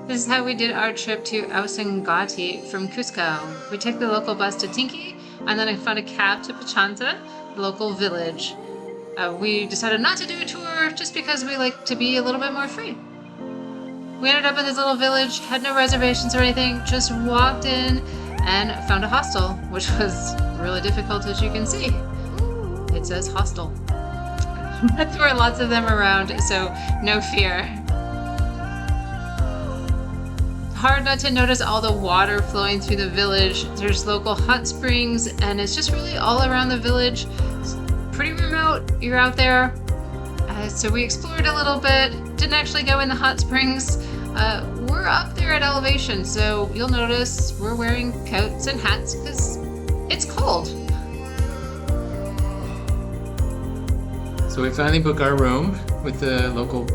This is how we did our trip to Ausangate from Cusco. We took the local bus to Tinki, and then I found a cab to Pachanta, the local village. We decided not to do a tour just because we like to be a little bit more free. We ended up in this little village, had no reservations or anything, just walked in and found a hostel, which was really difficult, as you can see. It says hostel. But there were lots of them around, so no fear. Hard not to notice all the water flowing through the village. There's local hot springs, and it's just really all around the village. It's pretty remote. You're out there. So we explored a little bit. Didn't actually go in the hot springs. We're up there at elevation, so you'll notice we're wearing coats and hats because it's cold. So we finally booked our room with the local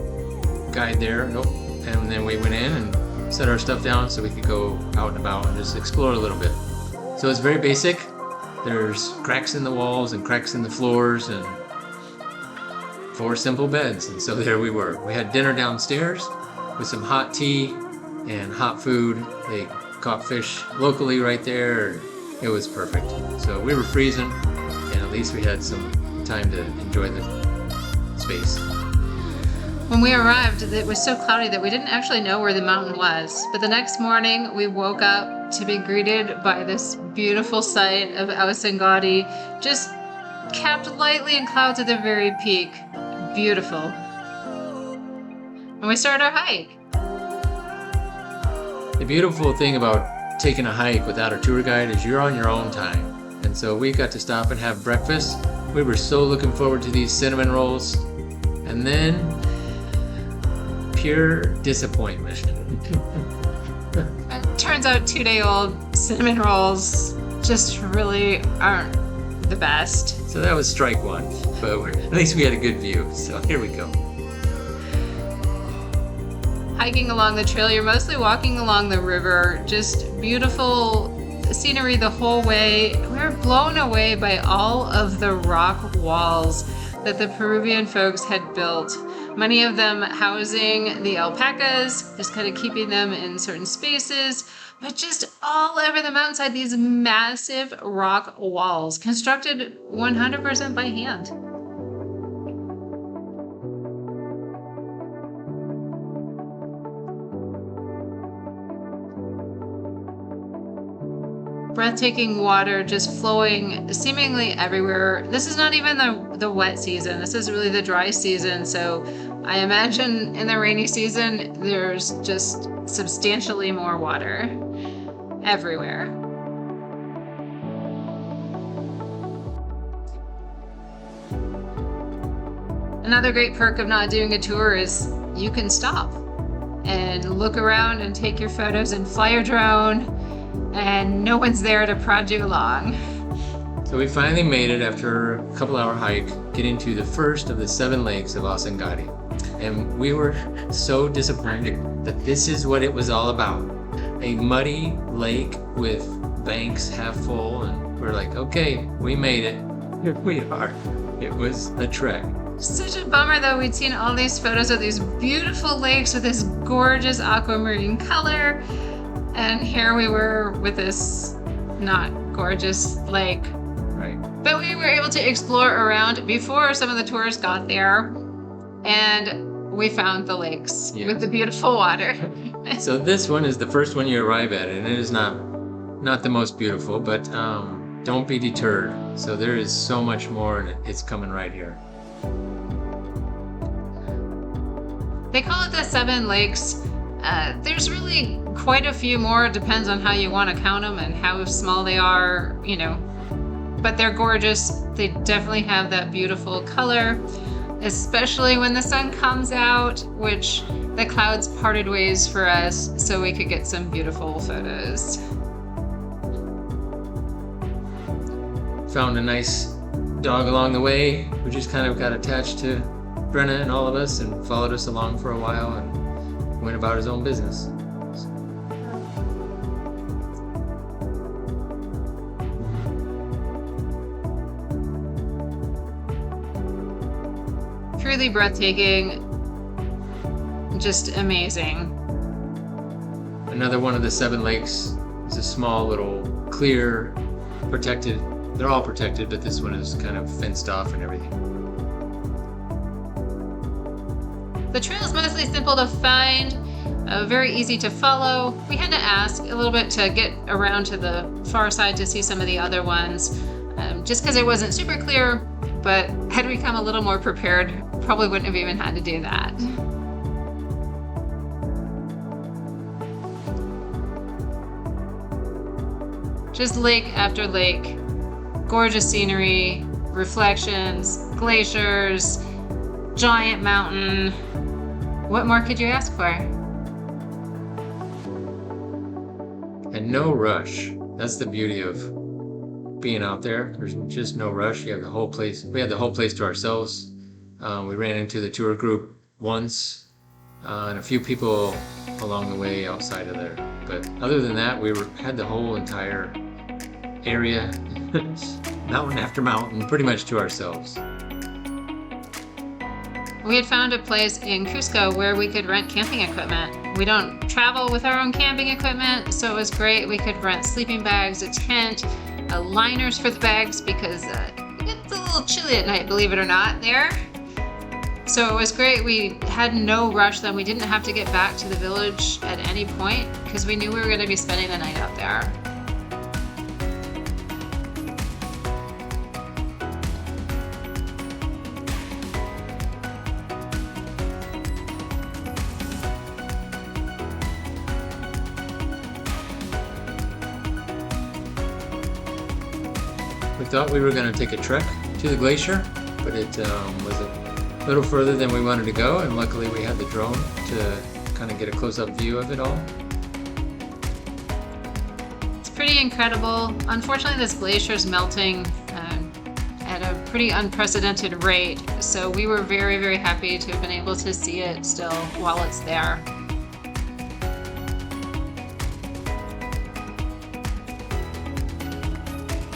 guide there. And then we went in and set our stuff down so we could go out and about and just explore a little bit. So it's very basic. There's cracks in the walls and cracks in the floors and 4 simple beds. And so there we were. We had dinner downstairs with some hot tea and hot food. They caught fish locally right there. It was perfect. So we were freezing, and at least we had some time to enjoy the space. When we arrived, it was so cloudy that we didn't actually know where the mountain was. But the next morning, we woke up to be greeted by this beautiful sight of Ausangate, just capped lightly in clouds at the very peak. Beautiful. And we started our hike. The beautiful thing about taking a hike without a tour guide is you're on your own time. And so we got to stop and have breakfast. We were so looking forward to these cinnamon rolls. And then pure disappointment. It turns out 2-day-old cinnamon rolls just really aren't the best. So that was strike 1, but at least we had a good view. So here we go. Hiking along the trail, you're mostly walking along the river, just beautiful scenery the whole way. We're blown away by all of the rock walls that the Peruvian folks had built. Many of them housing the alpacas, just kind of keeping them in certain spaces, but just all over the mountainside, these massive rock walls constructed 100% by hand. Breathtaking water just flowing seemingly everywhere. This is not even the wet season. This is really the dry season. So I imagine in the rainy season, there's just substantially more water everywhere. Another great perk of not doing a tour is you can stop and look around and take your photos and fly your drone, and no one's there to prod you along. So we finally made it after a couple-hour hike, getting to the first of the 7 lakes of Ausangate. And we were so disappointed that this is what it was all about. A muddy lake with banks half full, and we're like, okay, we made it. Here we are. It was a trek. Such a bummer though, we'd seen all these photos of these beautiful lakes with this gorgeous aquamarine color, and here we were with this not gorgeous lake. Right. But we were able to explore around before some of the tourists got there, and we found the lakes with the beautiful water. So this one is the first one you arrive at, and it is not the most beautiful, but don't be deterred. So there is so much more, and it's coming right here. They call it the 7 lakes. There's really quite a few more. It depends on how you want to count them and how small they are, you know. But they're gorgeous. They definitely have that beautiful color, especially when the sun comes out, which the clouds parted ways for us so we could get some beautiful photos. Found a nice dog along the way who just kind of got attached to Brenna and all of us and followed us along for a while and went about his own business. Truly breathtaking, just amazing. Another one of the 7 lakes is a small little clear, protected. They're all protected, but this one is kind of fenced off and everything. The trail is mostly simple to find, very easy to follow. We had to ask a little bit to get around to the far side to see some of the other ones, just because it wasn't super clear, but had we come a little more prepared, probably wouldn't have even had to do that. Just lake after lake, gorgeous scenery, reflections, glaciers, giant mountain. What more could you ask for? And no rush. That's the beauty of being out there. There's just no rush. You have the whole place. We had the whole place to ourselves. We ran into the tour group once, and a few people along the way outside of there. But other than that, had the whole entire area, mountain after mountain, pretty much to ourselves. We had found a place in Cusco where we could rent camping equipment. We don't travel with our own camping equipment, so it was great. We could rent sleeping bags, a tent, liners for the bags because it gets a little chilly at night, believe it or not, there. So it was great. We had no rush then. We didn't have to get back to the village at any point because we knew we were going to be spending the night out there. We thought we were going to take a trek to the glacier, but it was a little further than we wanted to go, and luckily we had the drone to kind of get a close-up view of it all. It's pretty incredible. Unfortunately, this glacier is melting at a pretty unprecedented rate, so we were very, very happy to have been able to see it still while it's there.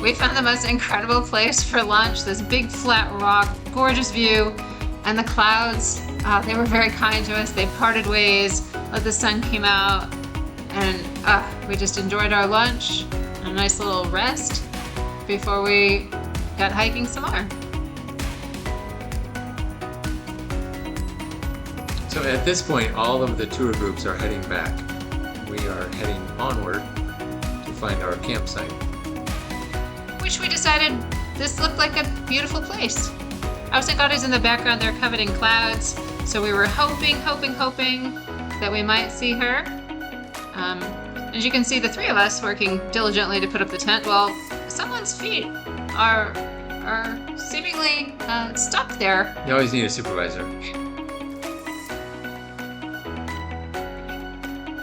We found the most incredible place for lunch, this big flat rock, gorgeous view, and the clouds, they were very kind to us. They parted ways, let the sun came out, and we just enjoyed our lunch, a nice little rest before we got hiking some more. So at this point, all of the tour groups are heading back. We are heading onward to find our campsite. Which we decided this looked like a beautiful place. Ausangate in the background there covered in clouds, so we were hoping that we might see her. As you can see, the 3 of us working diligently to put up the tent. Well, someone's feet are seemingly stuck there. You always need a supervisor.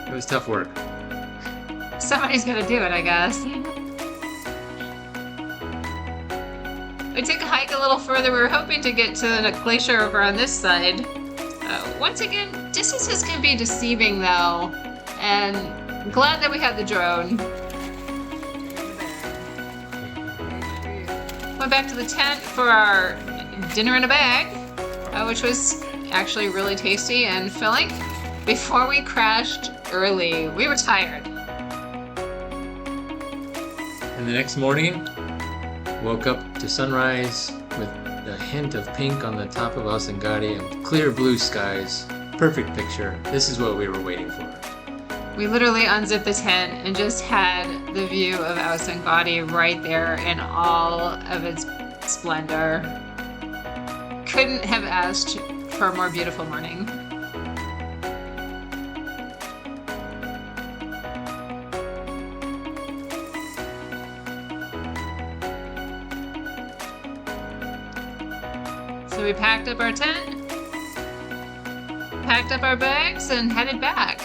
It was tough work. Somebody's got to do it, I guess. We took a hike a little further. We were hoping to get to the glacier over on this side. Once again, distances can be deceiving though, and I'm glad that we had the drone. Went back to the tent for our dinner in a bag, which was actually really tasty and filling. Before we crashed early, we were tired. And the next morning, woke up to sunrise with a hint of pink on the top of Ausangate and clear blue skies. Perfect picture. This is what we were waiting for. We literally unzipped the tent and just had the view of Ausangate right there in all of its splendor. Couldn't have asked for a more beautiful morning. So we packed up our tent, packed up our bags, and headed back.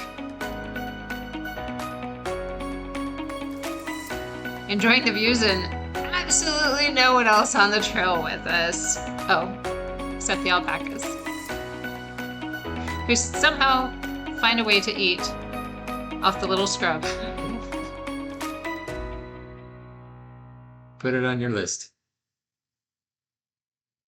Enjoying the views and absolutely no one else on the trail with us. Oh, except the alpacas, who somehow find a way to eat off the little scrub. Put it on your list.